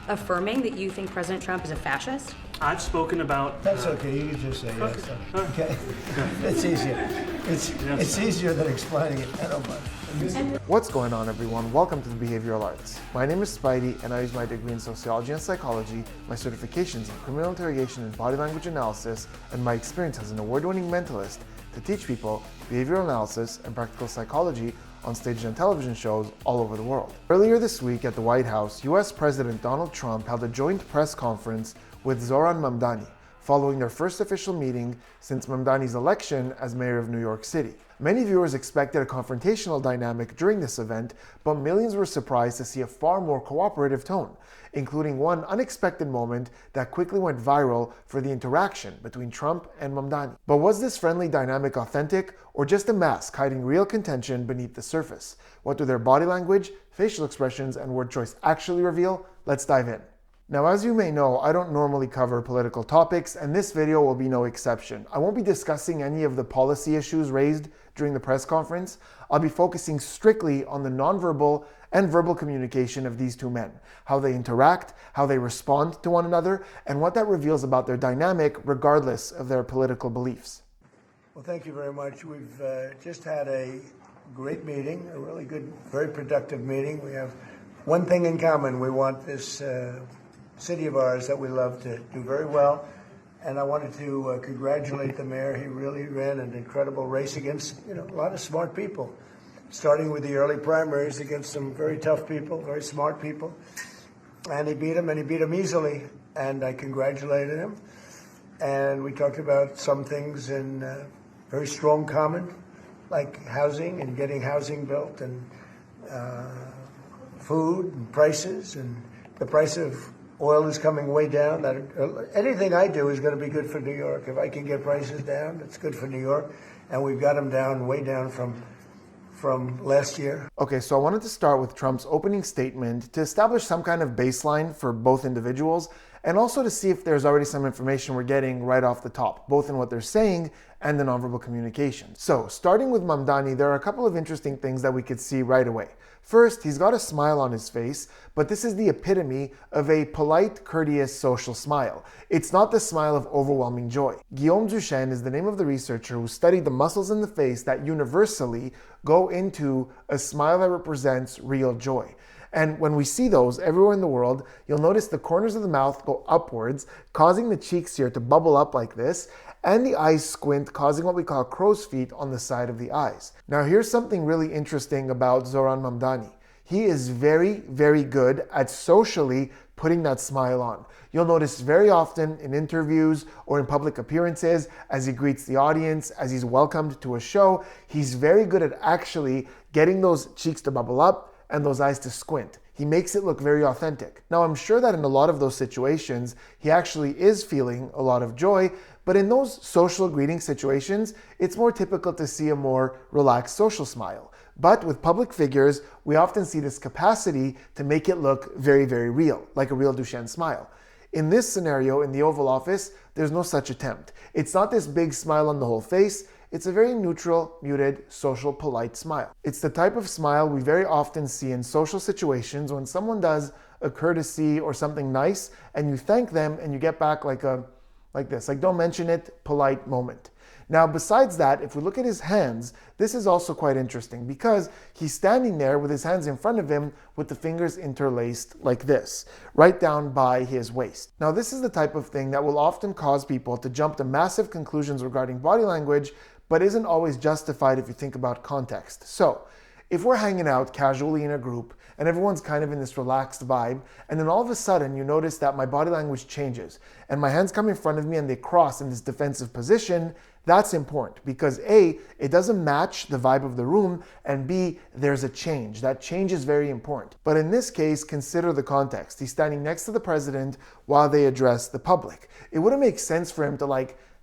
affirming that you think President Trump is a fascist? I've spoken about... That's okay, you can just say yes. Okay, it's easier. It's easier than explaining it. I don't mind. What's going on, everyone? Welcome to the Behavioral Arts. My name is Spidey, and I use my degree in sociology and psychology, my certifications in criminal interrogation and body language analysis, and my experience as an award-winning mentalist to teach people behavioral analysis and practical psychology on stage and television shows all over the world. Earlier this week at the White House, US President Donald Trump held a joint press conference with Zohran Mamdani, following their first official meeting since Mamdani's election as mayor of New York City. Many viewers expected a confrontational dynamic during this event, but millions were surprised to see a far more cooperative tone, including one unexpected moment that quickly went viral for the interaction between Trump and Mamdani. But was this friendly dynamic authentic, or just a mask hiding real contention beneath the surface? What do their body language, facial expressions, and word choice actually reveal? Let's dive in. Now, as you may know, I don't normally cover political topics, and this video will be no exception. I won't be discussing any of the policy issues raised during the press conference. I'll be focusing strictly on the nonverbal and verbal communication of these two men, how they interact, how they respond to one another, and what that reveals about their dynamic regardless of their political beliefs. Well, thank you very much. We've just had a great meeting, a really good, very productive meeting. We have one thing in common. We want this city of ours that we love to do very well. And I wanted to congratulate the mayor. He really ran an incredible race against, a lot of smart people, starting with the early primaries against some very tough people, very smart people. And he beat them easily. And I congratulated him. And we talked about some things in very strong common, like housing and getting housing built, and food and prices, and the price of oil is coming way down. Anything I do is going to be good for New York. If I can get prices down, it's good for New York. And we've got them down, way down from last year. Okay, so I wanted to start with Trump's opening statement to establish some kind of baseline for both individuals, and also to see if there's already some information we're getting right off the top, both in what they're saying and the nonverbal communication. So, starting with Mamdani, there are a couple of interesting things that we could see right away. First, he's got a smile on his face, but this is the epitome of a polite, courteous, social smile. It's not the smile of overwhelming joy. Guillaume Duchenne is the name of the researcher who studied the muscles in the face that universally go into a smile that represents real joy. And when we see those everywhere in the world, you'll notice the corners of the mouth go upwards, causing the cheeks here to bubble up like this, and the eyes squint, causing what we call crow's feet on the side of the eyes. Now, here's something really interesting about Zohran Mamdani. He is very, very good at socially putting that smile on. You'll notice very often in interviews or in public appearances, as he greets the audience, as he's welcomed to a show, he's very good at actually getting those cheeks to bubble up and those eyes to squint. He makes it look very authentic. Now, I'm sure that in a lot of those situations, he actually is feeling a lot of joy, but in those social greeting situations, it's more typical to see a more relaxed social smile. But with public figures, we often see this capacity to make it look very, very real, like a real Duchenne smile. In this scenario, in the Oval Office, there's no such attempt. It's not this big smile on the whole face. It's a very neutral, muted, social, polite smile. It's the type of smile we very often see in social situations when someone does a courtesy or something nice and you thank them and you get back like this, like don't mention it, polite moment. Now, besides that, if we look at his hands, this is also quite interesting because he's standing there with his hands in front of him with the fingers interlaced like this, right down by his waist. Now, this is the type of thing that will often cause people to jump to massive conclusions regarding body language, but isn't always justified if you think about context. So, if we're hanging out casually in a group and everyone's kind of in this relaxed vibe, and then all of a sudden you notice that my body language changes and my hands come in front of me and they cross in this defensive position, that's important because A, it doesn't match the vibe of the room, and B, there's a change. That change is very important. But in this case, consider the context. He's standing next to the president while they address the public. It wouldn't make sense for him to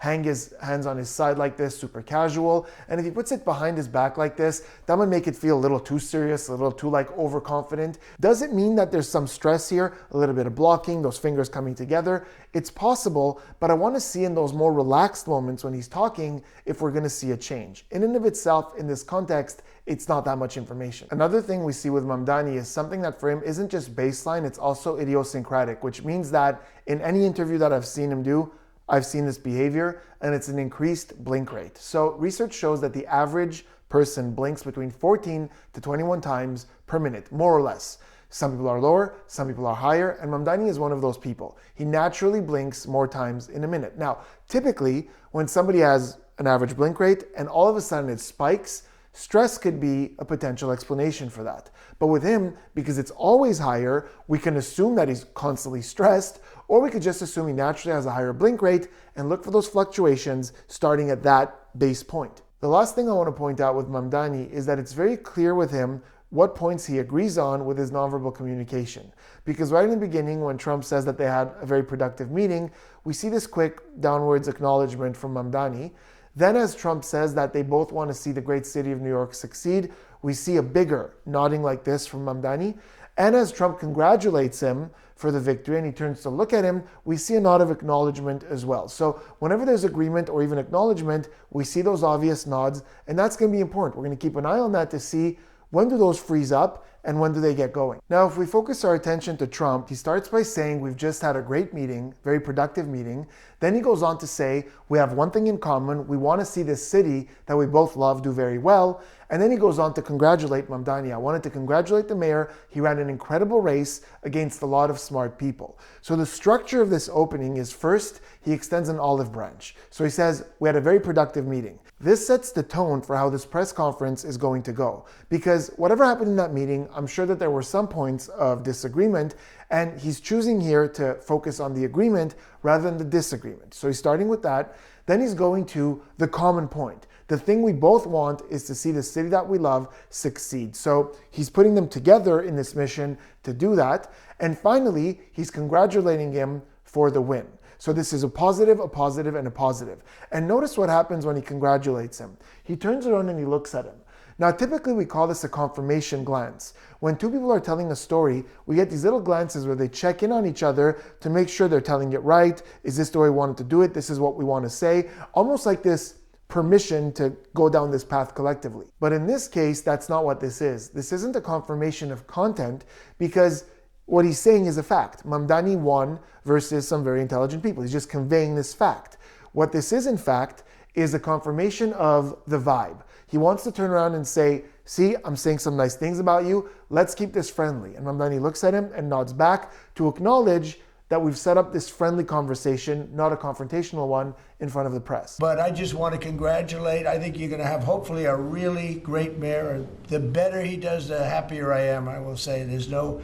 hang his hands on his side like this, super casual. And if he puts it behind his back like this, that might make it feel a little too serious, a little too like overconfident. Does it mean that there's some stress here, a little bit of blocking, those fingers coming together? It's possible, but I want to see in those more relaxed moments when he's talking if we're going to see a change. In and of itself, in this context, it's not that much information. Another thing we see with Mamdani is something that for him isn't just baseline, it's also idiosyncratic, which means that in any interview that I've seen him do, I've seen this behavior, and it's an increased blink rate. So research shows that the average person blinks between 14 to 21 times per minute, more or less. Some people are lower, some people are higher, and Mamdani is one of those people. He naturally blinks more times in a minute. Now, typically, when somebody has an average blink rate and all of a sudden it spikes, stress could be a potential explanation for that. But with him, because it's always higher, we can assume that he's constantly stressed, or we could just assume he naturally has a higher blink rate and look for those fluctuations starting at that base point. The last thing I want to point out with Mamdani is that it's very clear with him what points he agrees on with his nonverbal communication. Because right in the beginning, when Trump says that they had a very productive meeting, we see this quick downwards acknowledgement from Mamdani. Then as Trump says that they both want to see the great city of New York succeed, we see a bigger nodding like this from Mamdani. And as Trump congratulates him for the victory and he turns to look at him, we see a nod of acknowledgement as well. So whenever there's agreement or even acknowledgement, we see those obvious nods, and that's going to be important. We're going to keep an eye on that to see when do those freeze up and when do they get going. Now, if we focus our attention to Trump, he starts by saying we've just had a great meeting, very productive meeting. Then he goes on to say we have one thing in common. We want to see this city that we both love do very well. And then he goes on to congratulate Mamdani. I wanted to congratulate the mayor. He ran an incredible race against a lot of smart people. So the structure of this opening is first, he extends an olive branch. So he says, we had a very productive meeting. This sets the tone for how this press conference is going to go. Because whatever happened in that meeting, I'm sure that there were some points of disagreement, and he's choosing here to focus on the agreement rather than the disagreement. So he's starting with that. Then he's going to the common point. The thing we both want is to see the city that we love succeed. So he's putting them together in this mission to do that. And finally, he's congratulating him for the win. So this is a positive, and a positive. And notice what happens when he congratulates him. He turns around and he looks at him. Now, typically we call this a confirmation glance. When two people are telling a story, we get these little glances where they check in on each other to make sure they're telling it right. Is this the way we wanted to do it? This is what we want to say. Almost like this permission to go down this path collectively. But in this case, that's not what this is. This isn't a confirmation of content because what he's saying is a fact. Mamdani won versus some very intelligent people. He's just conveying this fact. What this is, in fact, is a confirmation of the vibe. He wants to turn around and say, see, I'm saying some nice things about you. Let's keep this friendly. And Mamdani looks at him and nods back to acknowledge that we've set up this friendly conversation, not a confrontational one, in front of the press. But I just want to congratulate. I think you're going to have hopefully a really great mayor. The better he does, the happier I am, I will say. There's no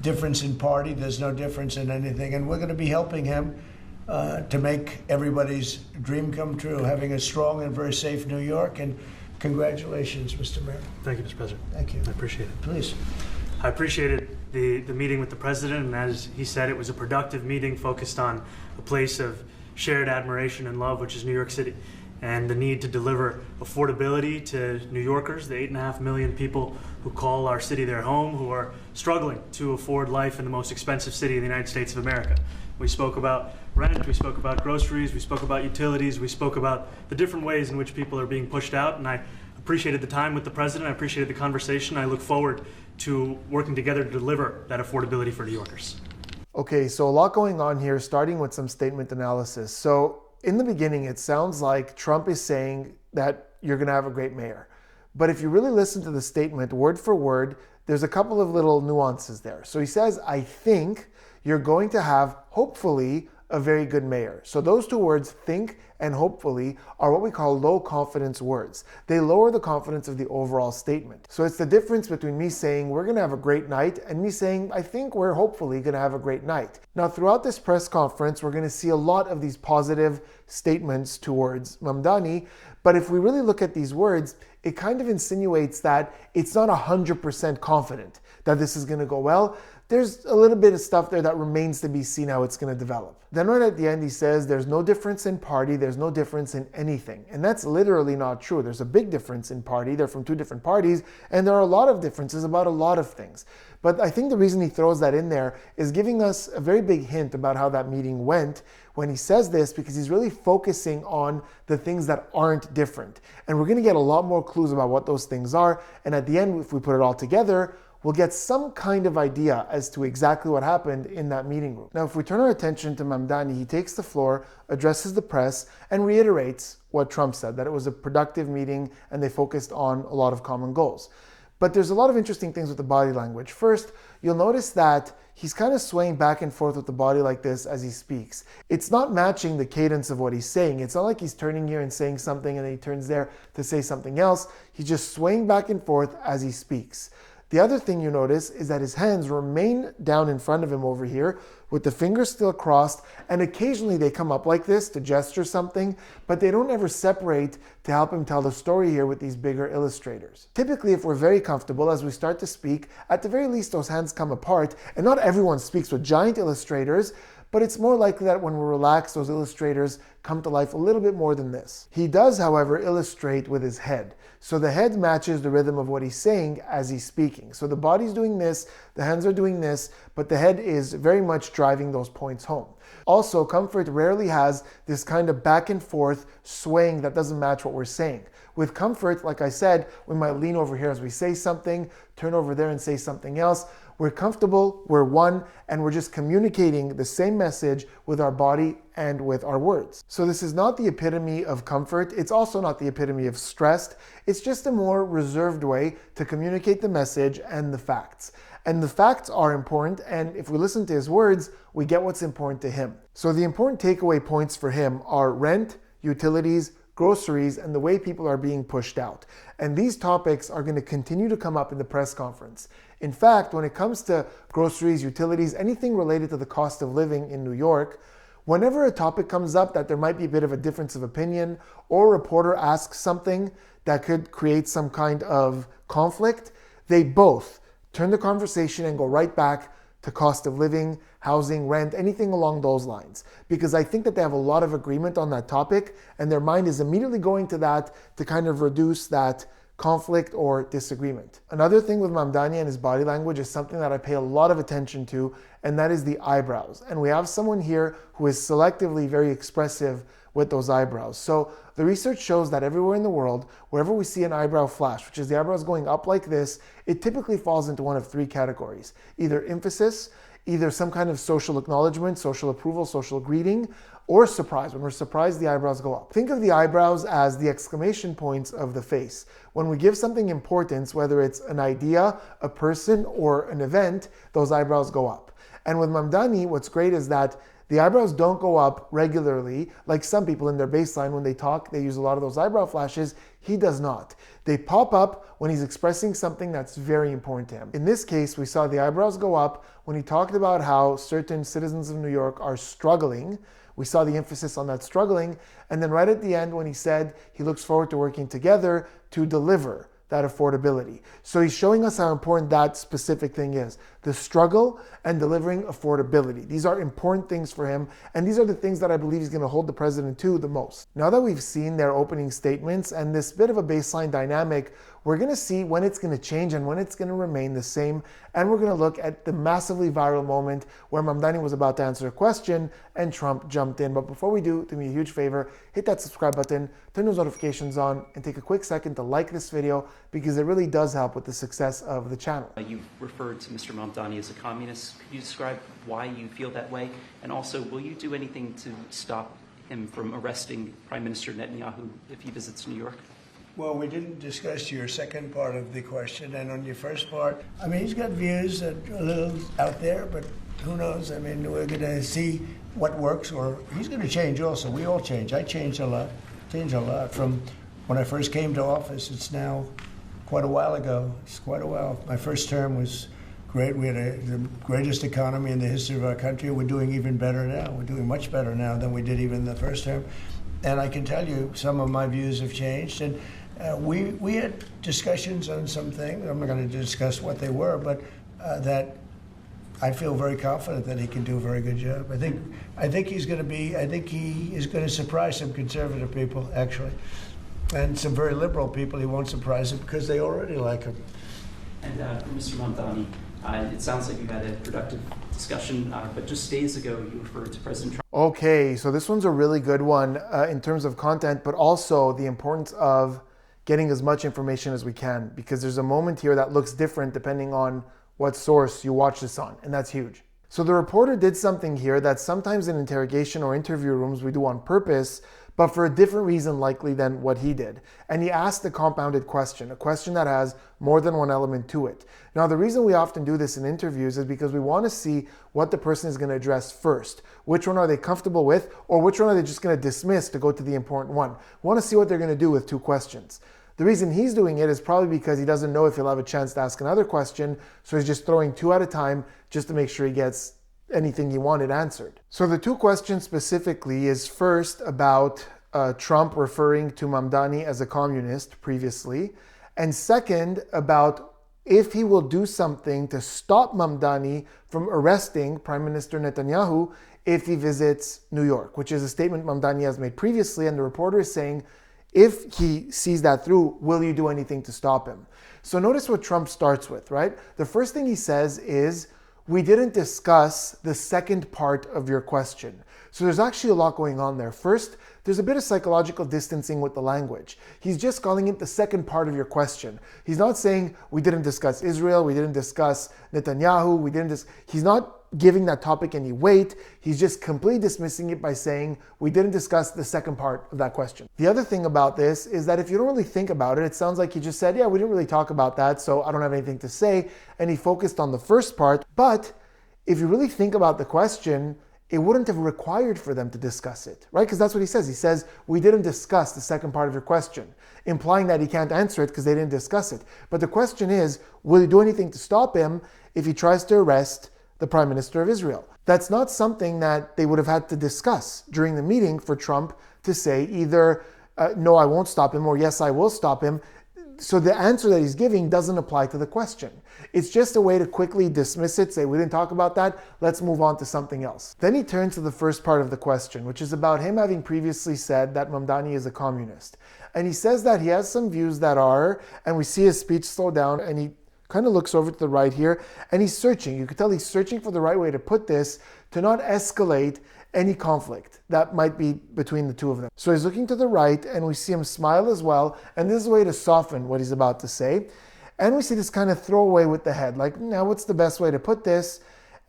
difference in party. There's no difference in anything. And we're going to be helping him to make everybody's dream come true, having a strong and very safe New York. And congratulations, Mr. Mayor. Thank you, Mr. President. Thank you. I appreciate it. Please. I appreciated the meeting with the president, and as he said, it was a productive meeting focused on a place of shared admiration and love, which is New York City, and the need to deliver affordability to New Yorkers, the 8.5 million people who call our city their home, who are struggling to afford life in the most expensive city in the United States of America. We spoke about rent, we spoke about groceries, we spoke about utilities, we spoke about the different ways in which people are being pushed out, and I appreciated the time with the president, I appreciated the conversation. I look forward to working together to deliver that affordability for New Yorkers. Okay, so a lot going on here, starting with some statement analysis. So in the beginning, it sounds like Trump is saying that you're going to have a great mayor. But if you really listen to the statement word for word, there's a couple of little nuances there. So he says, I think you're going to have, hopefully, a very good mayor. So those two words, think and hopefully, are what we call low confidence words. They lower the confidence of the overall statement. So it's the difference between me saying we're going to have a great night and me saying I think we're hopefully going to have a great night. Now throughout this press conference, we're going to see a lot of these positive statements towards Mamdani, but if we really look at these words, it kind of insinuates that it's not 100% confident that this is going to go well. there's a little bit of stuff there that remains to be seen how it's going to develop. Then right at the end, he says there's no difference in party, there's no difference in anything. And that's literally not true. There's a big difference in party. They're from two different parties, and there are a lot of differences about a lot of things. But I think the reason he throws that in there is giving us a very big hint about how that meeting went when he says this, because he's really focusing on the things that aren't different. And we're going to get a lot more clues about what those things are. And at the end, if we put it all together, we'll get some kind of idea as to exactly what happened in that meeting room. Now, if we turn our attention to Mamdani, he takes the floor, addresses the press, and reiterates what Trump said, that it was a productive meeting and they focused on a lot of common goals. But there's a lot of interesting things with the body language. First, you'll notice that he's kind of swaying back and forth with the body like this as he speaks. It's not matching the cadence of what he's saying. It's not like he's turning here and saying something and then he turns there to say something else. He's just swaying back and forth as he speaks. The other thing you notice is that his hands remain down in front of him over here with the fingers still crossed, and occasionally they come up like this to gesture something, but they don't ever separate to help him tell the story here with these bigger illustrators. Typically, if we're very comfortable as we start to speak, at the very least those hands come apart, and not everyone speaks with giant illustrators, but it's more likely that when we're relaxed, those illustrators come to life a little bit more than this. He does, however, illustrate with his head. So the head matches the rhythm of what he's saying as he's speaking. So the body's doing this, the hands are doing this, but the head is very much driving those points home. Also, Comfort rarely has this kind of back and forth swaying that doesn't match what we're saying. With Comfort, like I said, we might lean over here as we say something, turn over there and say something else. We're comfortable, we're one, and we're just communicating the same message with our body and with our words. So this is not the epitome of comfort. It's also not the epitome of stressed. It's just a more reserved way to communicate the message and the facts. And the facts are important, and if we listen to his words, we get what's important to him. So the important takeaway points for him are rent, utilities, groceries, and the way people are being pushed out. And these topics are going to continue to come up in the press conference. In fact, when it comes to groceries, utilities, anything related to the cost of living in New York, whenever a topic comes up that there might be a bit of a difference of opinion, or a reporter asks something that could create some kind of conflict, they both turn the conversation and go right back to cost of living, housing, rent, anything along those lines. Because I think that they have a lot of agreement on that topic, and their mind is immediately going to that to kind of reduce that conflict or disagreement. Another thing with Mamdani and his body language is something that I pay a lot of attention to, and that is the eyebrows. And we have someone here who is selectively very expressive with those eyebrows. So the research shows that everywhere in the world, wherever we see an eyebrow flash, which is the eyebrows going up like this, it typically falls into one of three categories. Either emphasis, either some kind of social acknowledgement, social approval, social greeting, or surprise. When we're surprised, the eyebrows go up. Think of the eyebrows as the exclamation points of the face. When we give something importance, whether it's an idea, a person, or an event, those eyebrows go up. And with Mamdani, what's great is that the eyebrows don't go up regularly, like some people in their baseline when they talk, they use a lot of those eyebrow flashes. He does not. They pop up when he's expressing something that's very important to him. In this case, we saw the eyebrows go up when he talked about how certain citizens of New York are struggling. We saw the emphasis on that struggling. And then right at the end when he said he looks forward to working together to deliver that affordability. So he's showing us how important that specific thing is. The struggle and delivering affordability. These are important things for him, and these are the things that I believe he's going to hold the president to the most. Now that we've seen their opening statements and this bit of a baseline dynamic, we're going to see when it's going to change and when it's going to remain the same. And we're going to look at the massively viral moment where Mamdani was about to answer a question and Trump jumped in. But before we do me a huge favor, hit that subscribe button, turn those notifications on, and take a quick second to like this video because it really does help with the success of the channel. You referred to Mr. Mamdani as a communist. Could you describe why you feel that way? And also, will you do anything to stop him from arresting Prime Minister Netanyahu if he visits New York? Well, we didn't discuss your second part of the question, and on your first part, I mean, he's got views that are a little out there, but who knows? I mean, we're going to see what works, or he's going to change also. We all change. I changed a lot from when I first came to office. It's now quite a while ago. It's quite a while. My first term was great. We had the greatest economy in the history of our country. We're doing even better now. We're doing much better now than we did even the first term. And I can tell you some of my views have changed. And we had discussions on some things. I'm not going to discuss what they were, but that I feel very confident that he can do a very good job. I think he is going to surprise some conservative people, actually. And some very liberal people he won't surprise them because they already like him. And Mr. Mamdani, it sounds like you had a productive discussion, but just days ago you referred to President Trump. Okay, so this one's a really good one in terms of content, but also the importance of getting as much information as we can, because there's a moment here that looks different depending on what source you watch this on, and that's huge. So the reporter did something here that sometimes in interrogation or interview rooms we do on purpose, but for a different reason likely than what he did. And he asked a compounded question, a question that has more than one element to it. Now, the reason we often do this in interviews is because we want to see what the person is going to address first. Which one are they comfortable with, or which one are they just going to dismiss to go to the important one? We want to see what they're going to do with two questions. The reason he's doing it is probably because he doesn't know if he'll have a chance to ask another question, so he's just throwing two at a time just to make sure he gets anything he wanted answered. So the two questions specifically is first about Trump referring to Mamdani as a communist previously, and second about if he will do something to stop Mamdani from arresting Prime Minister Netanyahu if he visits New York, which is a statement Mamdani has made previously, and the reporter is saying, if he sees that through, will you do anything to stop him? So notice what Trump starts with, right? The first thing he says is, we didn't discuss the second part of your question. So there's actually a lot going on there. First, there's a bit of psychological distancing with the language. He's just calling it the second part of your question. He's not saying we didn't discuss Israel, we didn't discuss Netanyahu, he's not giving that topic any weight. He's just completely dismissing it by saying we didn't discuss the second part of that question. The other thing about this is that if you don't really think about it, it sounds like he just said, yeah, we didn't really talk about that, so I don't have anything to say, and he focused on the first part. But if you really think about the question, it wouldn't have required for them to discuss it, right? Because that's what he says. He says, we didn't discuss the second part of your question, implying that he can't answer it because they didn't discuss it. But the question is, will you do anything to stop him if he tries to arrest the Prime Minister of Israel? That's not something that they would have had to discuss during the meeting for Trump to say either, no, I won't stop him, or yes, I will stop him. So the answer that he's giving doesn't apply to the question. It's just a way to quickly dismiss it, say, we didn't talk about that, let's move on to something else. Then he turns to the first part of the question, which is about him having previously said that Mamdani is a communist. And he says that he has some views that are, and we see his speech slow down, and he kind of looks over to the right here, and he's searching. You can tell he's searching for the right way to put this to not escalate any conflict that might be between the two of them. So he's looking to the right, and we see him smile as well, and this is a way to soften what he's about to say. And we see this kind of throwaway with the head, like, now what's the best way to put this?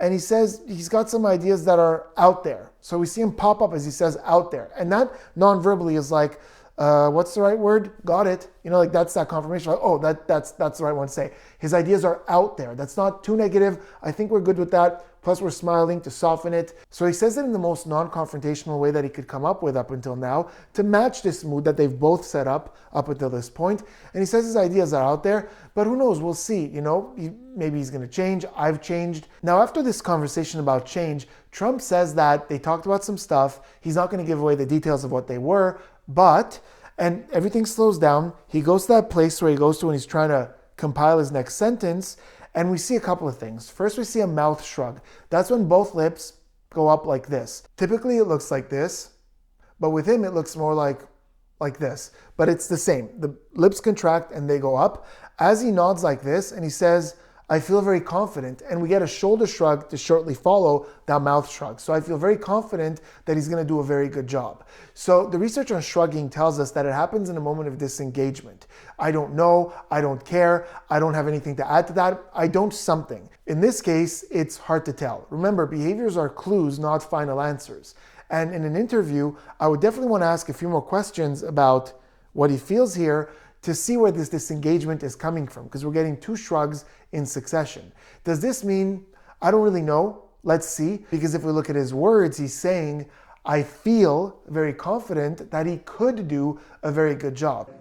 And he says he's got some ideas that are out there. So we see him pop up as he says out there. And that non-verbally is like, what's the right word? Got it. You know, like that's that confirmation. Like, oh, that's the right one to say. His ideas are out there. That's not too negative. I think we're good with that. Plus we're smiling to soften it. So he says it in the most non-confrontational way that he could come up with up until now to match this mood that they've both set up until this point. And he says his ideas are out there, but who knows? We'll see. You know, maybe he's going to change. I've changed. Now, after this conversation about change, Trump says that they talked about some stuff. He's not going to give away the details of what they were, and everything slows down. He goes to that place where he goes to when he's trying to compile his next sentence, and we see a couple of things. First, we see a mouth shrug. That's when both lips go up like this. Typically, it looks like this, but with him, it looks more like this. But it's the same. The lips contract and they go up. As he nods like this, and he says, I feel very confident, and we get a shoulder shrug to shortly follow that mouth shrug. So I feel very confident that he's going to do a very good job. So the research on shrugging tells us that it happens in a moment of disengagement. I don't know, I don't care, I don't have anything to add to that, I don't something. In this case, it's hard to tell. Remember, behaviors are clues, not final answers. And in an interview, I would definitely want to ask a few more questions about what he feels here to see where this disengagement is coming from, because we're getting two shrugs in succession. Does this mean, I don't really know, let's see, because if we look at his words, he's saying, I feel very confident that he could do a very good job.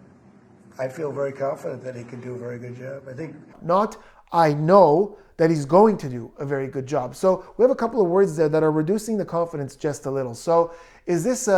I feel very confident that he can do a very good job. I think. Not, I know that he's going to do a very good job. So we have a couple of words there that are reducing the confidence just a little. So is this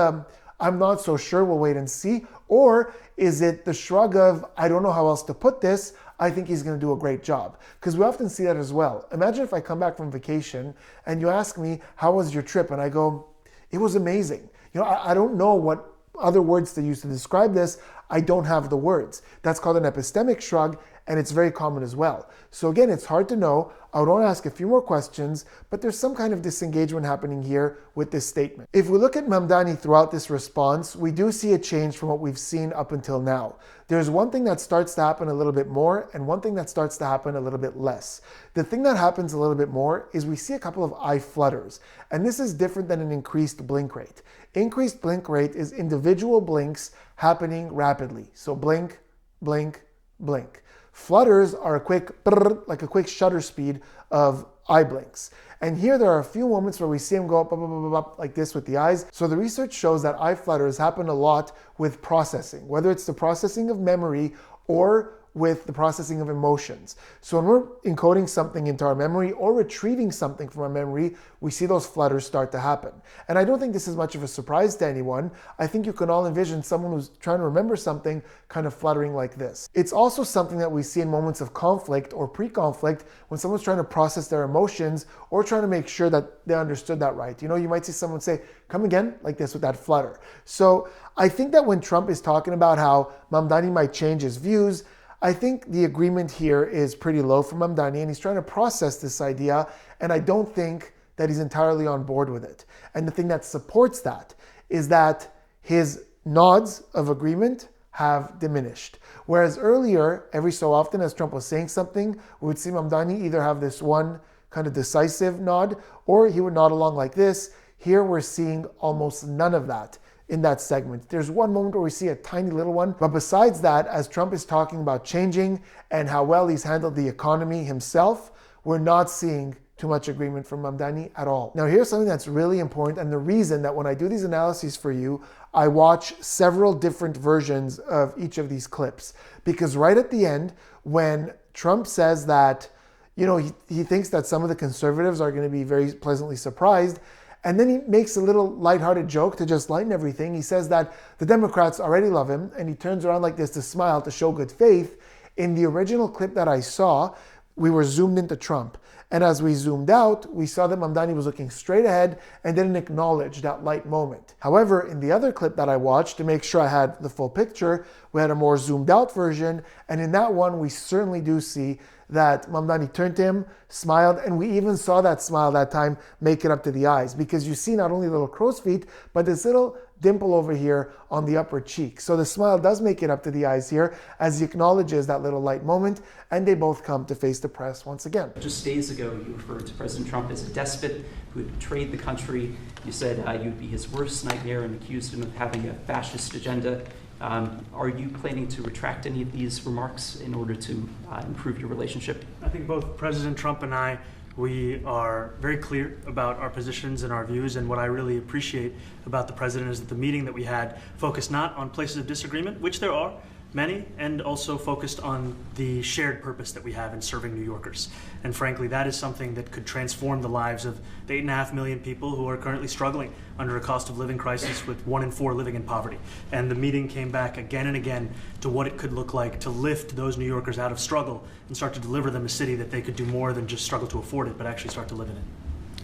I'm not so sure, we'll wait and see? Or is it the shrug of, I don't know how else to put this, I think he's going to do a great job. Because we often see that as well. Imagine if I come back from vacation and you ask me, how was your trip? And I go, it was amazing. I don't know what other words to use to describe this. I don't have the words. That's called an epistemic shrug, and it's very common as well. So again, it's hard to know. I would want to ask a few more questions, but there's some kind of disengagement happening here with this statement. If we look at Mamdani throughout this response, we do see a change from what we've seen up until now. There's one thing that starts to happen a little bit more and one thing that starts to happen a little bit less. The thing that happens a little bit more is we see a couple of eye flutters, and this is different than an increased blink rate. Increased blink rate is individual blinks happening rapidly. So blink, blink, blink. Flutters are a quick brrr, like a quick shutter speed of eye blinks. And here there are a few moments where we see them go up like this with the eyes. So the research shows that eye flutters happen a lot with processing, whether it's the processing of memory or with the processing of emotions. So when we're encoding something into our memory or retrieving something from our memory, we see those flutters start to happen. And I don't think this is much of a surprise to anyone. I think you can all envision someone who's trying to remember something kind of fluttering like this. It's also something that we see in moments of conflict or pre-conflict when someone's trying to process their emotions or trying to make sure that they understood that right. You might see someone say, come again, like this with that flutter. So I think that when Trump is talking about how Mamdani might change his views, I think the agreement here is pretty low for Mamdani, and he's trying to process this idea, and I don't think that he's entirely on board with it. And the thing that supports that is that his nods of agreement have diminished. Whereas earlier, every so often as Trump was saying something, we would see Mamdani either have this one kind of decisive nod, or he would nod along like this. Here we're seeing almost none of that in that segment. There's one moment where we see a tiny little one, but besides that, as Trump is talking about changing and how well he's handled the economy himself, we're not seeing too much agreement from Mamdani at all. Now here's something that's really important, and the reason that when I do these analyses for you, I watch several different versions of each of these clips. Because right at the end, when Trump says that, he thinks that some of the conservatives are going to be very pleasantly surprised, and then he makes a little lighthearted joke to just lighten everything. He says that the Democrats already love him, and he turns around like this to smile to show good faith. In the original clip that I saw, we were zoomed into Trump. And as we zoomed out, we saw that Mamdani was looking straight ahead and didn't acknowledge that light moment. However, in the other clip that I watched, to make sure I had the full picture, we had a more zoomed out version. And in that one, we certainly do see that Mamdani turned to him, smiled, and we even saw that smile that time make it up to the eyes, because you see not only little crow's feet, but this little dimple over here on the upper cheek. So the smile does make it up to the eyes here as he acknowledges that little light moment, and they both come to face the press once again. Just days ago, you referred to President Trump as a despot who had betrayed the country. You said you'd be his worst nightmare and accused him of having a fascist agenda. Are you planning to retract any of these remarks in order to improve your relationship? I think both President Trump and I, we are very clear about our positions and our views, and what I really appreciate about the president is that the meeting that we had focused not on places of disagreement, which there are many, and also focused on the shared purpose that we have in serving New Yorkers. And frankly, that is something that could transform the lives of the 8.5 million people who are currently struggling under a cost of living crisis, with 1 in 4 living in poverty. And the meeting came back again and again to what it could look like to lift those New Yorkers out of struggle and start to deliver them a city that they could do more than just struggle to afford it, but actually start to live in it.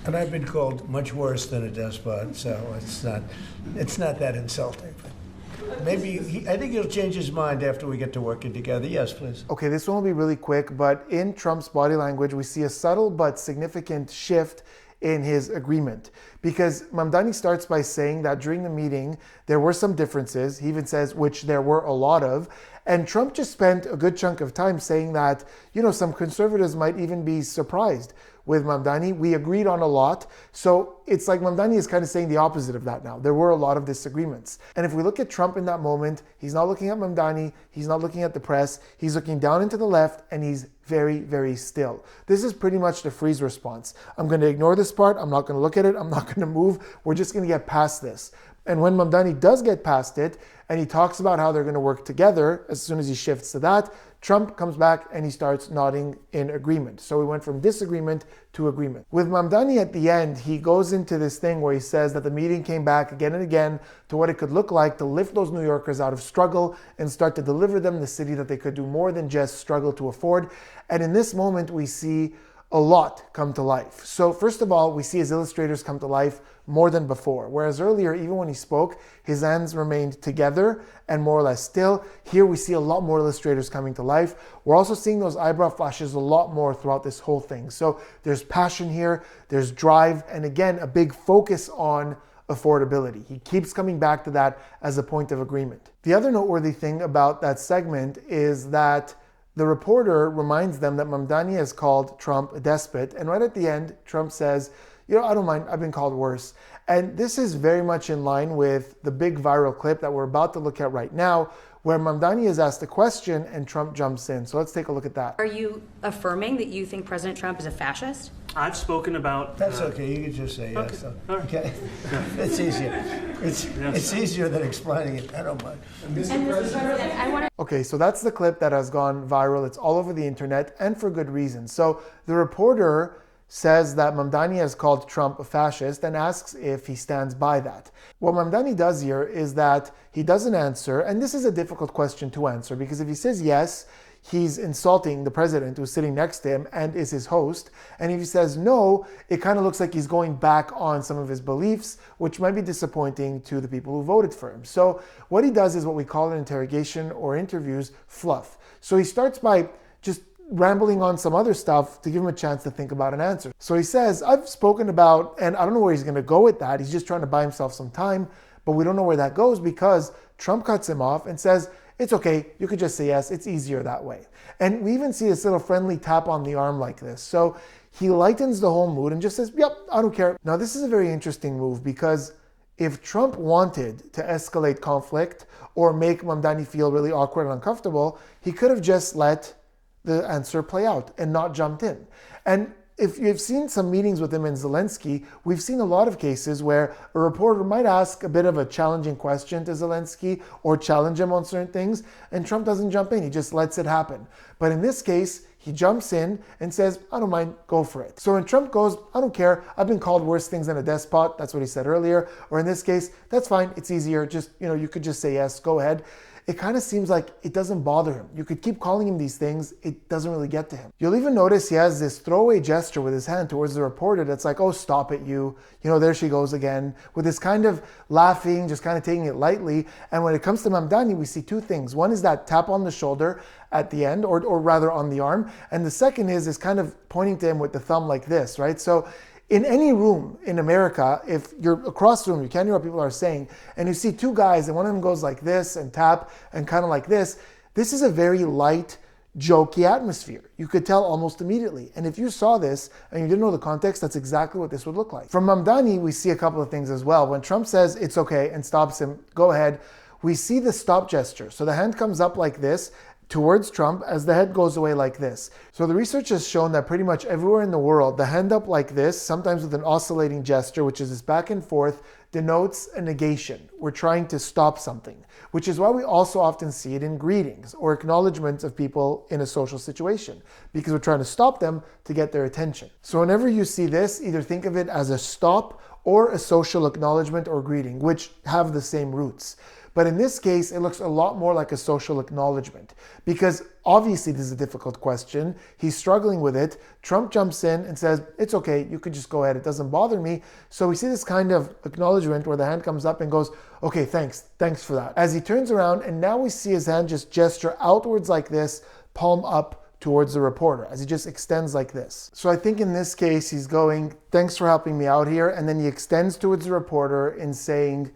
And I've been called much worse than a despot, so it's not that insulting. Maybe I think he'll change his mind after we get to working together. Yes, please. Okay, this one will be really quick, but in Trump's body language, we see a subtle but significant shift in his agreement. Because Mamdani starts by saying that during the meeting, there were some differences. He even says, which there were a lot of. And Trump just spent a good chunk of time saying that, some conservatives might even be surprised with Mamdani. We agreed on a lot. So it's like Mamdani is kind of saying the opposite of that now. There were a lot of disagreements. And if we look at Trump in that moment, he's not looking at Mamdani, he's not looking at the press, he's looking down into the left, and he's very, very still. This is pretty much the freeze response. I'm going to ignore this part, I'm not going to look at it, I'm not going to move, we're just going to get past this. And when Mamdani does get past it, and he talks about how they're going to work together, as soon as he shifts to that, Trump comes back and he starts nodding in agreement. So we went from disagreement to agreement. With Mamdani at the end, he goes into this thing where he says that the meeting came back again and again to what it could look like to lift those New Yorkers out of struggle and start to deliver them the city that they could do more than just struggle to afford. And in this moment, we see a lot come to life. So first of all, we see his illustrators come to life more than before. Whereas earlier, even when he spoke, his hands remained together and more or less still. Here we see a lot more illustrators coming to life. We're also seeing those eyebrow flashes a lot more throughout this whole thing. So there's passion here, there's drive, and again, a big focus on affordability. He keeps coming back to that as a point of agreement. The other noteworthy thing about that segment is that the reporter reminds them that Mamdani has called Trump a despot. And right at the end, Trump says, I don't mind, I've been called worse. And this is very much in line with the big viral clip that we're about to look at right now, where Mamdani is asked a question and Trump jumps in. So let's take a look at that. Are you affirming that you think President Trump is a fascist? I've spoken about... That's okay, you can just say yes. Okay. Okay, it's easier. It's easier than explaining it, I don't mind. And Mr. President, I want to... Okay, so that's the clip that has gone viral. It's all over the internet and for good reason. So the reporter says that Mamdani has called Trump a fascist and asks if he stands by that. What Mamdani does here is that he doesn't answer, and this is a difficult question to answer because if he says yes, he's insulting the president who's sitting next to him and is his host. And if he says no, it kind of looks like he's going back on some of his beliefs, which might be disappointing to the people who voted for him. So what he does is what we call in interrogation or interviews, fluff. So he starts by just rambling on some other stuff to give him a chance to think about an answer. So he says, I've spoken about, and I don't know where he's going to go with that. He's just trying to buy himself some time, but we don't know where that goes because Trump cuts him off and says, it's okay, you could just say yes, it's easier that way. And we even see this little friendly tap on the arm like this. So he lightens the whole mood and just says, yep, I don't care. Now this is a very interesting move because if Trump wanted to escalate conflict or make Mamdani feel really awkward and uncomfortable, he could have just let the answer play out and not jumped in. And if you've seen some meetings with him and Zelensky, we've seen a lot of cases where a reporter might ask a bit of a challenging question to Zelensky or challenge him on certain things, and Trump doesn't jump in, he just lets it happen. But in this case, he jumps in and says, I don't mind, go for it. So when Trump goes, I don't care, I've been called worse things than a despot, that's what he said earlier, or in this case, that's fine, it's easier, just, you could just say yes, go ahead. It kind of seems like it doesn't bother him. You could keep calling him these things, it doesn't really get to him. You'll even notice he has this throwaway gesture with his hand towards the reporter that's like, oh, stop it, you. There she goes again. With this kind of laughing, just kind of taking it lightly. And when it comes to Mamdani, we see two things. One is that tap on the shoulder at the end, or rather on the arm. And the second is kind of pointing to him with the thumb like this, right? So in any room in America, if you're across the room, you can't hear what people are saying, and you see two guys and one of them goes like this and tap and kind of like this is a very light, jokey atmosphere. You could tell almost immediately. And if you saw this and you didn't know the context, that's exactly what this would look like. From Mamdani, we see a couple of things as well. When Trump says it's okay and stops him, go ahead, we see the stop gesture. So the hand comes up like this towards Trump as the head goes away like this. So the research has shown that pretty much everywhere in the world, the hand up like this, sometimes with an oscillating gesture, which is this back and forth, denotes a negation. We're trying to stop something, which is why we also often see it in greetings or acknowledgements of people in a social situation, because we're trying to stop them to get their attention. So whenever you see this, either think of it as a stop or a social acknowledgement or greeting, which have the same roots. But in this case, it looks a lot more like a social acknowledgement because obviously this is a difficult question. He's struggling with it. Trump jumps in and says, it's okay, you could just go ahead. It doesn't bother me. So we see this kind of acknowledgement where the hand comes up and goes, okay, thanks for that. As he turns around and now we see his hand just gesture outwards like this, palm up towards the reporter as he just extends like this. So I think in this case, he's going, thanks for helping me out here. And then he extends towards the reporter in saying,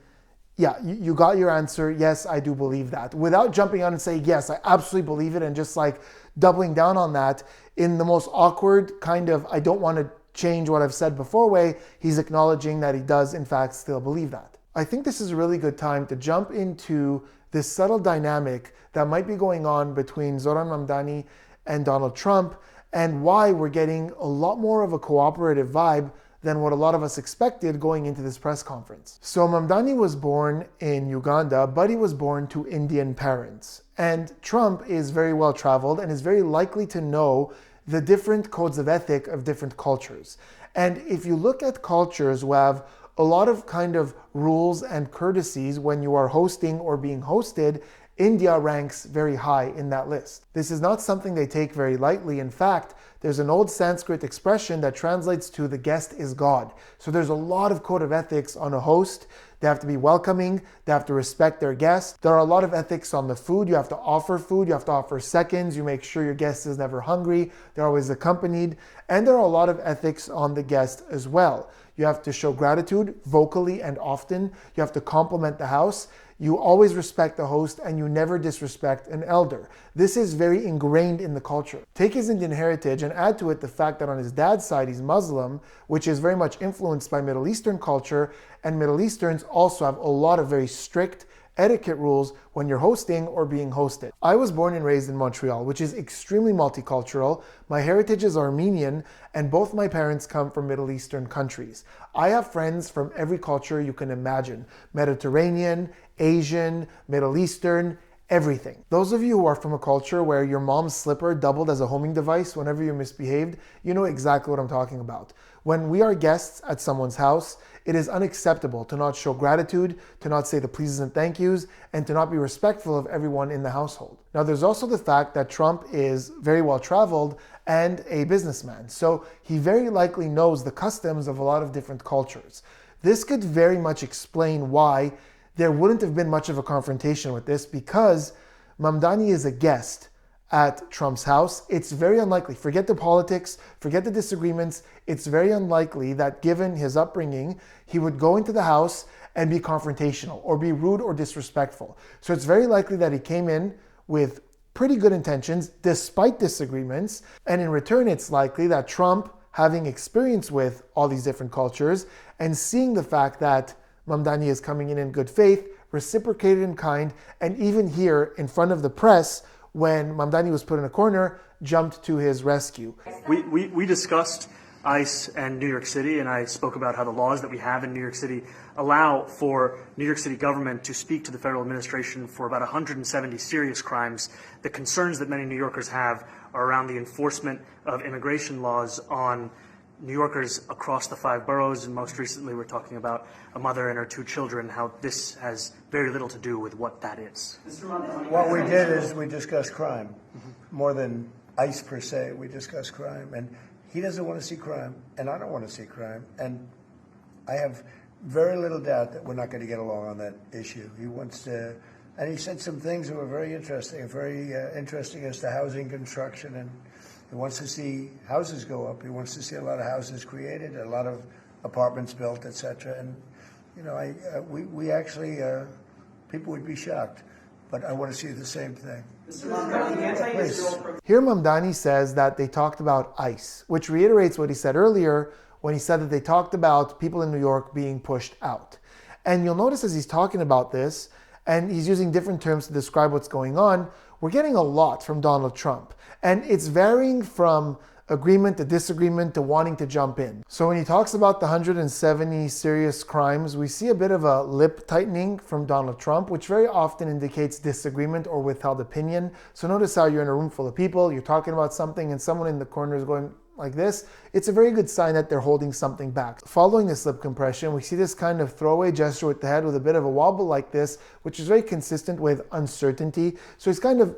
yeah, you got your answer. Yes, I do believe that. Without jumping out and saying, yes, I absolutely believe it, and just like doubling down on that in the most awkward kind of, I don't want to change what I've said before way, he's acknowledging that he does in fact still believe that. I think this is a really good time to jump into this subtle dynamic that might be going on between Zohran Mamdani and Donald Trump and why we're getting a lot more of a cooperative vibe than what a lot of us expected going into this press conference. So Mamdani was born in Uganda, but he was born to Indian parents. And Trump is very well traveled and is very likely to know the different codes of ethic of different cultures. And if you look at cultures who have a lot of kind of rules and courtesies when you are hosting or being hosted, India ranks very high in that list. This is not something they take very lightly. In fact, there's an old Sanskrit expression that translates to the guest is God. So there's a lot of code of ethics on a host. They have to be welcoming. They have to respect their guests. There are a lot of ethics on the food. You have to offer food. You have to offer seconds. You make sure your guest is never hungry. They're always accompanied. And there are a lot of ethics on the guest as well. You have to show gratitude vocally and often. You have to compliment the house. You always respect the host and you never disrespect an elder. This is very ingrained in the culture. Take his Indian heritage and add to it the fact that on his dad's side he's Muslim, which is very much influenced by Middle Eastern culture, and Middle Easterns also have a lot of very strict etiquette rules when you're hosting or being hosted. I was born and raised in Montreal, which is extremely multicultural. My heritage is Armenian, and both my parents come from Middle Eastern countries. I have friends from every culture you can imagine: Mediterranean, Asian, Middle Eastern, everything. Those of you who are from a culture where your mom's slipper doubled as a homing device whenever you misbehaved, you know exactly what I'm talking about. When we are guests at someone's house, it is unacceptable to not show gratitude, to not say the pleases and thank yous, and to not be respectful of everyone in the household. Now, there's also the fact that Trump is very well traveled and a businessman, so he very likely knows the customs of a lot of different cultures. This could very much explain why there wouldn't have been much of a confrontation with this, because Mamdani is a guest at Trump's house. It's very unlikely, forget the politics, forget the disagreements, it's very unlikely that given his upbringing, he would go into the house and be confrontational or be rude or disrespectful. So it's very likely that he came in with pretty good intentions despite disagreements, and in return it's likely that Trump, having experience with all these different cultures and seeing the fact that Mamdani is coming in good faith, reciprocated in kind, and even here in front of the press, when Mamdani was put in a corner, jumped to his rescue. We discussed ICE and New York City, and I spoke about how the laws that we have in New York City allow for New York City government to speak to the federal administration for about 170 serious crimes. The concerns that many New Yorkers have are around the enforcement of immigration laws on New Yorkers across the 5 boroughs, and most recently we're talking about a mother and her 2 children, how this has very little to do with what that is. What we did is we discussed crime. More than ICE per se, we discussed crime. And he doesn't want to see crime, and I don't want to see crime. And I have very little doubt that we're not going to get along on that issue. He wants to, and he said some things that were very interesting as to housing construction, and he wants to see houses go up. He wants to see a lot of houses created, a lot of apartments built, etc. And you know, we actually people would be shocked, but I want to see the same thing. Please. Here Mamdani says that they talked about ICE, which reiterates what he said earlier when he said that they talked about people in New York being pushed out. And you'll notice as he's talking about this, and he's using different terms to describe what's going on, we're getting a lot from Donald Trump. And it's varying from agreement to disagreement to wanting to jump in. So when he talks about the 170 serious crimes, we see a bit of a lip tightening from Donald Trump, which very often indicates disagreement or withheld opinion. So notice how you're in a room full of people, you're talking about something, and someone in the corner is going like this. It's a very good sign that they're holding something back. Following this lip compression, we see this kind of throwaway gesture with the head with a bit of a wobble like this, which is very consistent with uncertainty. So he's kind of,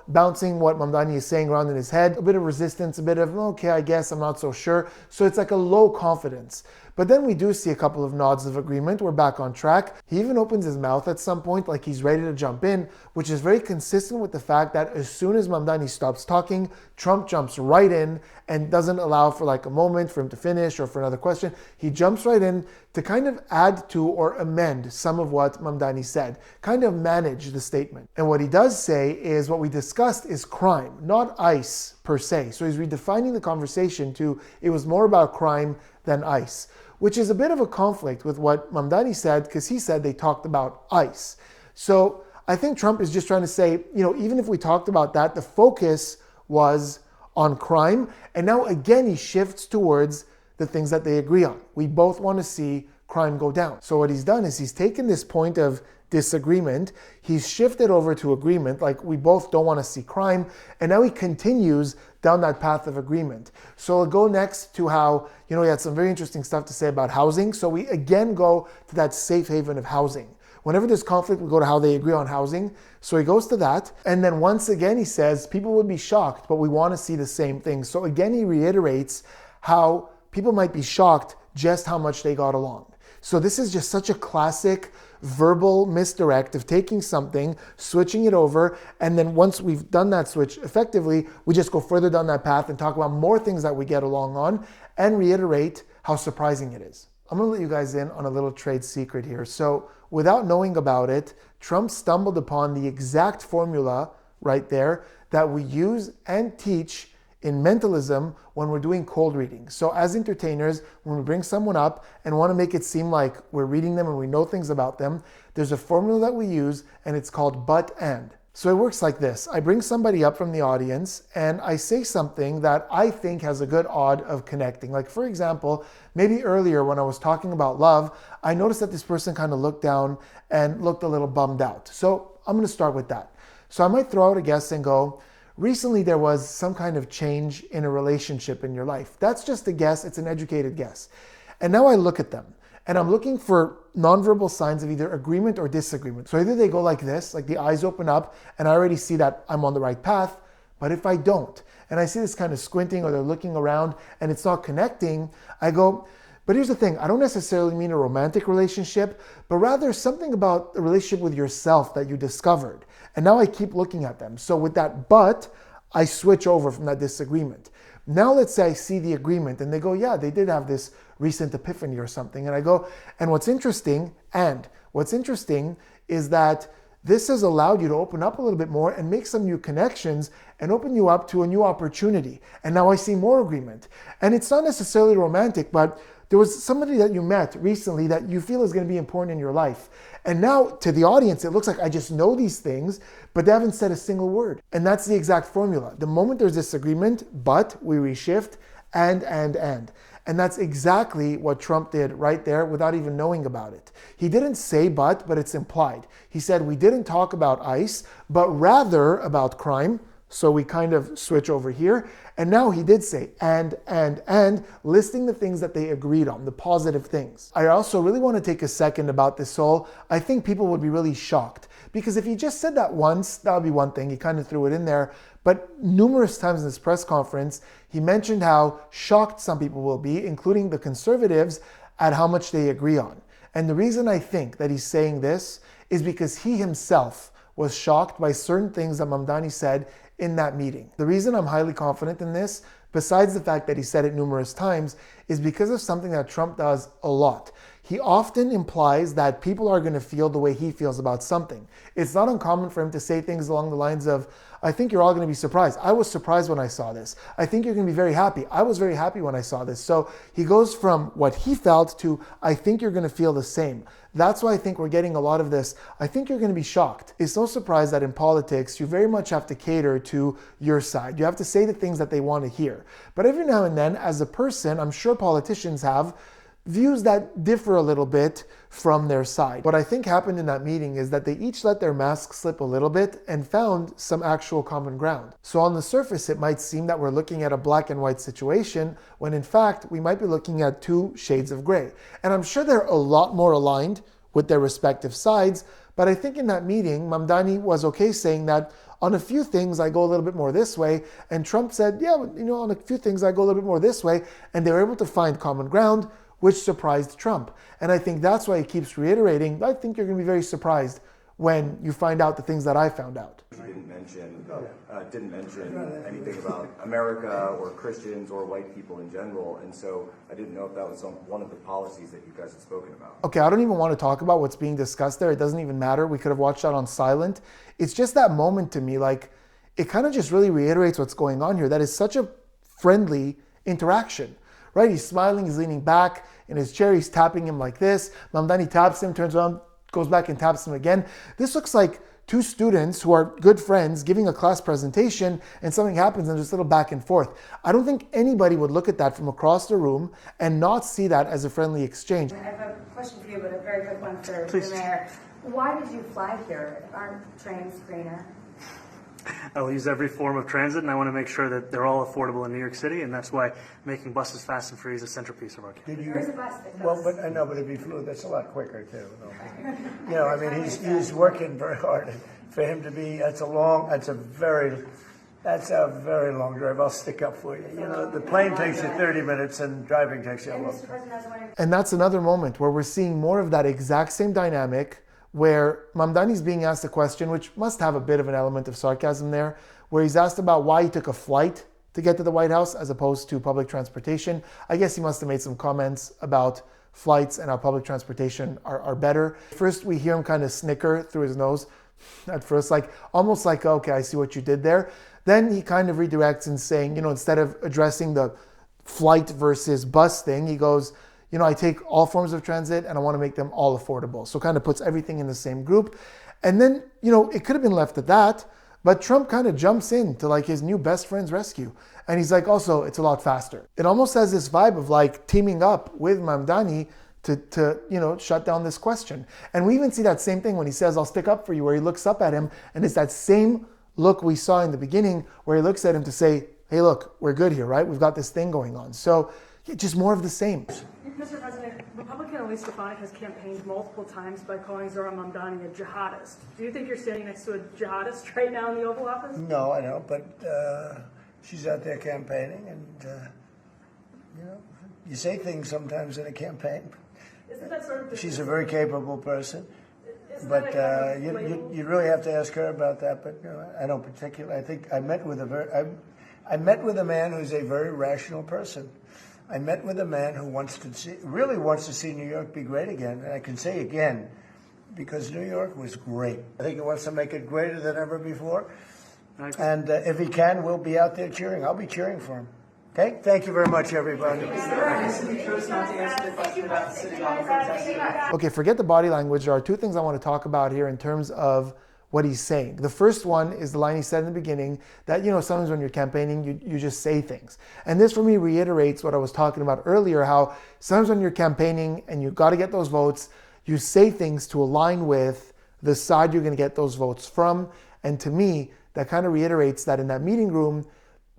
bouncing what Mamdani is saying around in his head, a bit of resistance, a bit of, okay, I guess, I'm not so sure. So it's like a low confidence. But then we do see a couple of nods of agreement. We're back on track. He even opens his mouth at some point like he's ready to jump in, which is very consistent with the fact that as soon as Mamdani stops talking, Trump jumps right in and doesn't allow for like a moment for him to finish or for another question. He jumps right in to kind of add to or amend some of what Mamdani said, kind of manage the statement. And what he does say is what we discussed is crime, not ICE per se. So he's redefining the conversation to it was more about crime than ICE, which is a bit of a conflict with what Mamdani said, because he said they talked about ICE. So I think Trump is just trying to say, even if we talked about that, the focus was on crime. And now again, he shifts towards the things that they agree on. We both want to see crime go down. So what he's done is he's taken this point of disagreement, he's shifted over to agreement, like we both don't want to see crime, and now he continues down that path of agreement. So we'll go next to how, he had some very interesting stuff to say about housing. So we again go to that safe haven of housing. Whenever there's conflict, we go to how they agree on housing. So he goes to that. And then once again, he says, people would be shocked, but we want to see the same thing. So again, he reiterates how people might be shocked just how much they got along. So this is just such a classic verbal misdirect of taking something, switching it over, and then once we've done that switch effectively, we just go further down that path and talk about more things that we get along on and reiterate how surprising it is. I'm going to let you guys in on a little trade secret here. So without knowing about it, Trump stumbled upon the exact formula right there that we use and teach in Mentalism when we're doing cold reading. So as entertainers, when we bring someone up and want to make it seem like we're reading them and we know things about them, there's a formula that we use and it's called but and. So it works like this. I bring somebody up from the audience and I say something that I think has a good odd of connecting. Like for example, maybe earlier when I was talking about love, I noticed that this person kind of looked down and looked a little bummed out. So I'm going to start with that. So I might throw out a guess and go, recently there was some kind of change in a relationship in your life. That's just a guess. It's an educated guess. And now I look at them and I'm looking for nonverbal signs of either agreement or disagreement. So either they go like this, like the eyes open up and I already see that I'm on the right path. But if I don't, and I see this kind of squinting or they're looking around and it's not connecting, I go, but here's the thing, I don't necessarily mean a romantic relationship, but rather something about the relationship with yourself that you discovered. And now I keep looking at them. So with that but, I switch over from that disagreement. Now let's say I see the agreement and they go, yeah, they did have this recent epiphany or something. And I go, and what's interesting is that this has allowed you to open up a little bit more and make some new connections and open you up to a new opportunity. And now I see more agreement. And it's not necessarily romantic, but there was somebody that you met recently that you feel is going to be important in your life. And now to the audience, it looks like I just know these things, but they haven't said a single word. And that's the exact formula. The moment there's disagreement, but we reshift and. And that's exactly what Trump did right there without even knowing about it. He didn't say but it's implied. He said we didn't talk about ICE, but rather about crime. So we kind of switch over here. And now he did say and, listing the things that they agreed on, the positive things. I also really want to take a second about this whole, I think people would be really shocked. Because if he just said that once, that would be one thing. He kind of threw it in there. But numerous times in this press conference, he mentioned how shocked some people will be, including the conservatives, at how much they agree on. And the reason I think that he's saying this is because he himself was shocked by certain things that Mamdani said in that meeting. The reason I'm highly confident in this, besides the fact that he said it numerous times, is because of something that Trump does a lot. He often implies that people are going to feel the way he feels about something. It's not uncommon for him to say things along the lines of, I think you're all going to be surprised. I was surprised when I saw this. I think you're going to be very happy. I was very happy when I saw this. So he goes from what he felt to, I think you're going to feel the same. That's why I think we're getting a lot of this. I think you're going to be shocked. It's no surprise that in politics, you very much have to cater to your side. You have to say the things that they want to hear. But every now and then, as a person, I'm sure politicians have views that differ a little bit from their side. What I think happened in that meeting is that they each let their masks slip a little bit and found some actual common ground. So on the surface, it might seem that we're looking at a black and white situation, when in fact, we might be looking at two shades of gray. And I'm sure they're a lot more aligned with their respective sides, but I think in that meeting, Mamdani was okay saying that on a few things, I go a little bit more this way. And Trump said, yeah, on a few things, I go a little bit more this way. And they were able to find common ground, which surprised Trump. And I think that's why he keeps reiterating, I think you're going to be very surprised when you find out the things that I found out. He didn't mention anything about America or Christians or white people in general. And so I didn't know if that was one of the policies that you guys had spoken about. Okay, I don't even want to talk about what's being discussed there. It doesn't even matter. We could have watched that on silent. It's just that moment to me, like, it kind of just really reiterates what's going on here. That is such a friendly interaction. Right? He's smiling, he's leaning back in his chair, he's tapping him like this. Mamdani taps him, turns around, goes back and taps him again. This looks like two students who are good friends giving a class presentation and something happens and there's a little back and forth. I don't think anybody would look at that from across the room and not see that as a friendly exchange. I have a question for you, but a very quick one for Please. the mayor. Why did you fly here? Aren't trains greener? I'll use every form of transit, and I want to make sure that they're all affordable in New York City, and that's why making buses fast and free is a centerpiece of our campaign. Did you? There is a bus that Well, goes. but I know, but if he flew, that's a lot quicker too. You know, I mean, he's working very hard. For him to be, that's a very long drive. I'll stick up for you. You know, the plane takes you 30 minutes and driving takes you a And long Mr. time. President, I was wondering, And that's another moment where we're seeing more of that exact same dynamic where Mamdani's being asked a question, which must have a bit of an element of sarcasm there, where he's asked about why he took a flight to get to the White House as opposed to public transportation. I guess he must have made some comments about flights and how public transportation are better. First, we hear him kind of snicker through his nose at first, like almost like, okay, I see what you did there. Then he kind of redirects and saying, you know, instead of addressing the flight versus bus thing, he goes, you know, I take all forms of transit and I want to make them all affordable. So kind of puts everything in the same group. And then, you know, it could have been left at that, but Trump kind of jumps in to like his new best friend's rescue. And he's like, also, it's a lot faster. It almost has this vibe of like teaming up with Mamdani to you know, shut down this question. And we even see that same thing when he says, I'll stick up for you, where he looks up at him. And it's that same look we saw in the beginning where he looks at him to say, hey, look, we're good here, right? We've got this thing going on. So just more of the same. Mr. President, Republican Elise Stefanik has campaigned multiple times by calling Zohran Mamdani a jihadist. Do you think you're standing next to a jihadist right now in the Oval Office? No, I don't, but she's out there campaigning, and you know, you say things sometimes in a campaign. Isn't that sort of She's a very capable person, isn't but that a kind of label? you really have to ask her about that. But you know, I don't particularly. I think I met with I met with a man who's a very rational person. I met with a man who really wants to see New York be great again, and I can say again, because New York was great. I think he wants to make it greater than ever before. And if he can, we'll be out there cheering. I'll be cheering for him. Okay? Thank you very much, everybody. Okay, forget the body language. There are two things I want to talk about here in terms of what he's saying. The first one is the line he said in the beginning that, you know, sometimes when you're campaigning, you just say things. And this for me reiterates what I was talking about earlier, how sometimes when you're campaigning and you got to get those votes, you say things to align with the side you're going to get those votes from. And to me, that kind of reiterates that in that meeting room,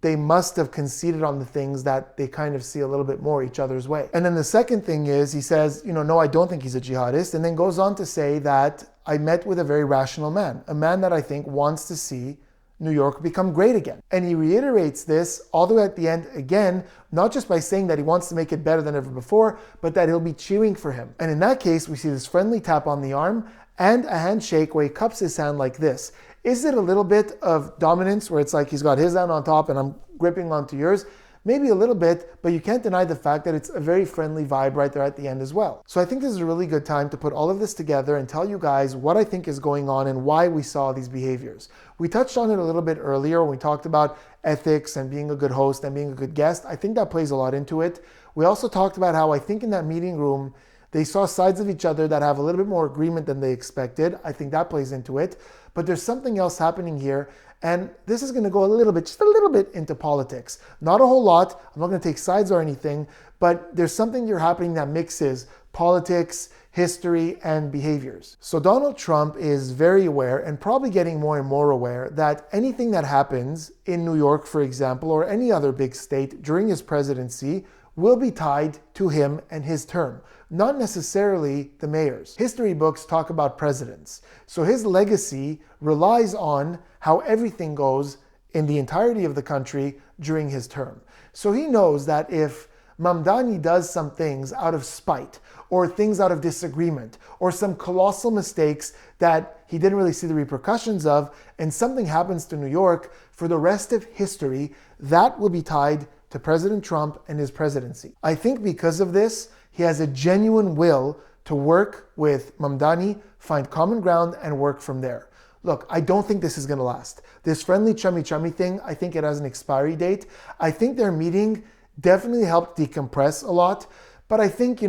they must have conceded on the things that they kind of see a little bit more each other's way. And then the second thing is he says, you know, no, I don't think he's a jihadist. And then goes on to say that I met with a very rational man, a man that I think wants to see New York become great again. And he reiterates this all the way at the end again, not just by saying that he wants to make it better than ever before, but that he'll be cheering for him. And in that case, we see this friendly tap on the arm and a handshake where he cups his hand like this. Is it a little bit of dominance where it's like he's got his hand on top and I'm gripping onto yours? Maybe a little bit, but you can't deny the fact that it's a very friendly vibe right there at the end as well. So I think this is a really good time to put all of this together and tell you guys what I think is going on and why we saw these behaviors. We touched on it a little bit earlier when we talked about ethics and being a good host and being a good guest. I think that plays a lot into it. We also talked about how I think in that meeting room, they saw sides of each other that have a little bit more agreement than they expected. I think that plays into it. But there's something else happening here. And this is going to go a little bit, just a little bit into politics. Not a whole lot. I'm not going to take sides or anything. But there's something here happening that mixes politics, history, and behaviors. So Donald Trump is very aware and probably getting more and more aware that anything that happens in New York, for example, or any other big state during his presidency will be tied to him and his term, not necessarily the mayor's. History books talk about presidents. So his legacy relies on how everything goes in the entirety of the country during his term. So he knows that if Mamdani does some things out of spite or things out of disagreement or some colossal mistakes that he didn't really see the repercussions of, and something happens to New York, for the rest of history, that will be tied to President Trump and his presidency. I think because of this, he has a genuine will to work with Mamdani, find common ground, and work from there. Look, I don't think this is going to last. This friendly chummy thing, I think it has an expiry date. I think their meeting definitely helped decompress a lot, But I think,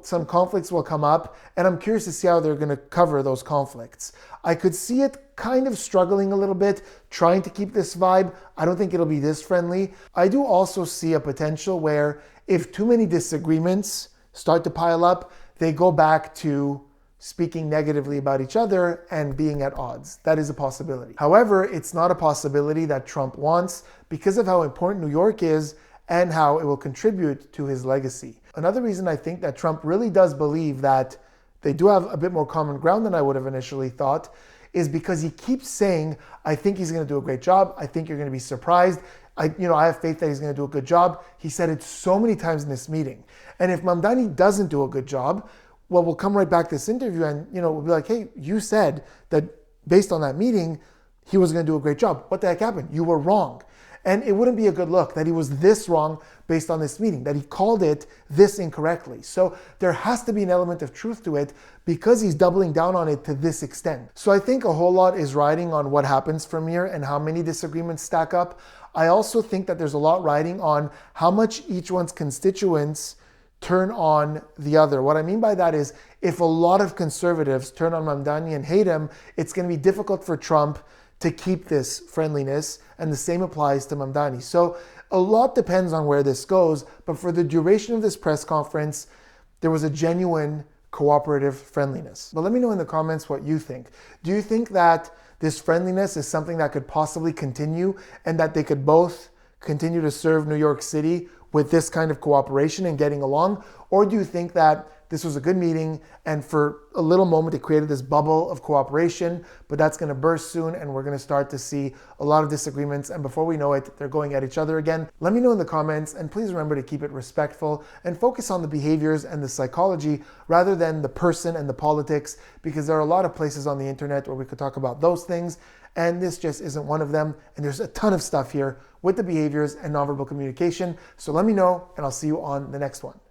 some conflicts will come up, and I'm curious to see how they're going to cover those conflicts. I could see it kind of struggling a little bit, trying to keep this vibe. I don't think it'll be this friendly. I do also see a potential where if too many disagreements start to pile up, they go back to speaking negatively about each other and being at odds. That is a possibility. However, it's not a possibility that Trump wants because of how important New York is and how it will contribute to his legacy. Another reason I think that Trump really does believe that they do have a bit more common ground than I would have initially thought is because he keeps saying, I think he's going to do a great job. I think you're going to be surprised. I have faith that he's going to do a good job. He said it so many times in this meeting. And if Mamdani doesn't do a good job, well, we'll come right back to this interview and, we'll be like, hey, you said that based on that meeting, he was going to do a great job. What the heck happened? You were wrong. And it wouldn't be a good look that he was this wrong based on this meeting, that he called it this incorrectly. So there has to be an element of truth to it because he's doubling down on it to this extent. So I think a whole lot is riding on what happens from here and how many disagreements stack up. I also think that there's a lot riding on how much each one's constituents turn on the other. What I mean by that is if a lot of conservatives turn on Mamdani and hate him, it's going to be difficult for Trump to keep this friendliness, and the same applies to Mamdani. So a lot depends on where this goes, but for the duration of this press conference, there was a genuine cooperative friendliness. But let me know in the comments what you think. Do you think that this friendliness is something that could possibly continue and that they could both continue to serve New York City with this kind of cooperation and getting along? Or do you think that this was a good meeting and for a little moment it created this bubble of cooperation, but that's going to burst soon and we're going to start to see a lot of disagreements, and before we know it, they're going at each other again? Let me know in the comments, and please remember to keep it respectful and focus on the behaviors and the psychology rather than the person and the politics, because there are a lot of places on the internet where we could talk about those things, and this just isn't one of them. And there's a ton of stuff here with the behaviors and nonverbal communication. So let me know, and I'll see you on the next one.